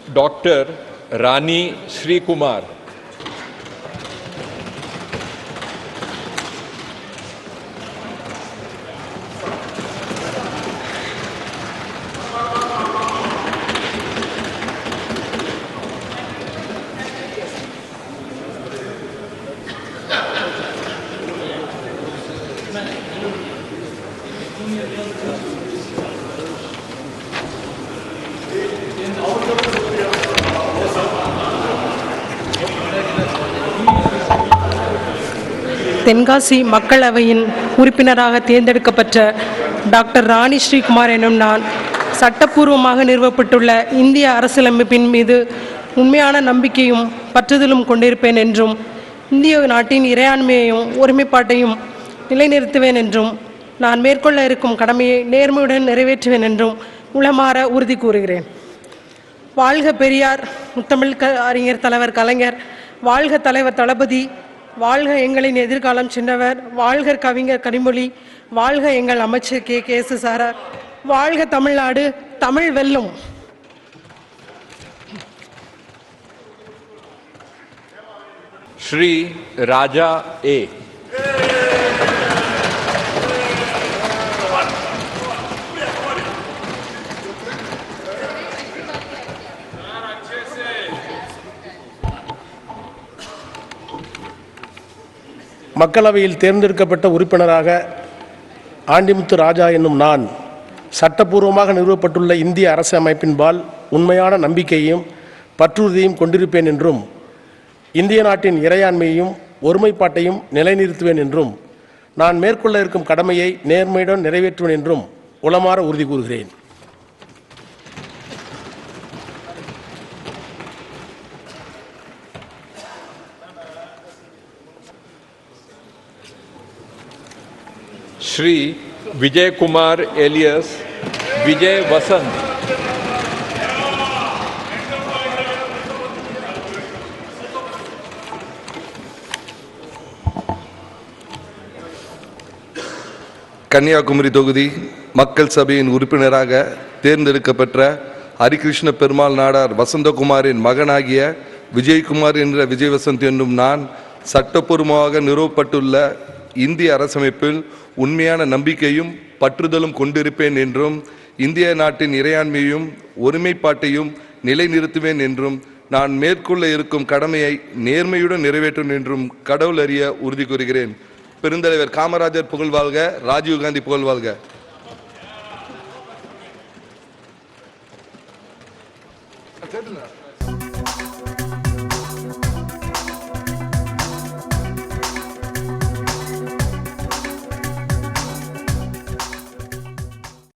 Dr. Rani Sri Kumar. Tenkasi மக்களவையின் உறுப்பினராக தேர்ந்தெடுக்கப்பட்ட டாக்டர் ராணி ஸ்ரீகுமார் எனும் நான் சட்டப்பூர்வமாக நிறுவப்பட்டுள்ள இந்திய அரசியலமைப்பின் மீது உண்மையான நம்பிக்கையும் பற்றுதலும் கொண்டிருப்பேன் என்றும் இந்திய நாட்டின் இறையாண்மையையும் ஒருமைப்பாட்டையும் நிலைநிறுத்துவேன் என்றும் நான் மேற்கொள்ள இருக்கும் கடமையை நேர்மையுடன் நிறைவேற்றுவேன் என்றும் உளமாற உறுதி கூறுகிறேன். வாழ்க பெரியார், முத்தமிழ் அறிஞர் தலைவர் கலைஞர், வாழ்க தலைவர் தளபதி, வாழ்க எங்களின் எதிர்காலம் சின்னவர், வாழ்க கவிஞர் கனிமொழி, வாழ்க எங்கள் அமைச்சர் கே.எஸ்.ஆர்., வாழ்க தமிழ்நாடு, தமிழ் வெல்லும். Shri Raja A. மக்களவையில் தேர்ந்தெடுக்கப்பட்ட உறுப்பினராக ஆண்டிமுத்து ராஜா என்னும் நான் சட்டப்பூர்வமாக நிறுவப்பட்டுள்ள இந்திய அரசு அமைப்பின்பால் உண்மையான நம்பிக்கையையும் பற்றுறுதியையும் கொண்டிருப்பேன் என்றும் இந்திய நாட்டின் இறையாண்மையையும் ஒருமைப்பாட்டையும் நிலைநிறுத்துவேன் என்றும் நான் மேற்கொள்ள இருக்கும் கடமையை நேர்மையுடன் நிறைவேற்றுவேன் என்றும் உளமாற உறுதி கூறுகிறேன். Shri Vijay Kumar alias Vijay Vasant. Kanyakumari தொகுதி மக்கள் சபையின் உறுப்பினராக தேர்ந்தெடுக்கப்பட்ட ஹரிகிருஷ்ண பெருமாள் நாடார் வசந்தகுமாரின் மகனாகிய விஜயகுமார் என்ற விஜய் வசந்த் என்னும் நான் சட்டப்பூர்வமாக நிறுவப்பட்டுள்ள இந்திய அரசமைப்பில் உண்மையான நம்பிக்கையும் பற்றுதலும் கொண்டிருப்பேன் என்றும் இந்திய நாட்டின் இறையாண்மையும் ஒருமைப்பாட்டையும் நிலைநிறுத்துவேன் என்றும் நான் மேற்கொள்ள இருக்கும் கடமையை நேர்மையுடன் நிறைவேற்றும் என்றும் கடவுள் அறிய உறுதி கூறுகிறேன். பெருந்தலைவர் காமராஜர் புகழ்வாழ்க, ராஜீவ்காந்தி புகழ்வாழ்க. That's it.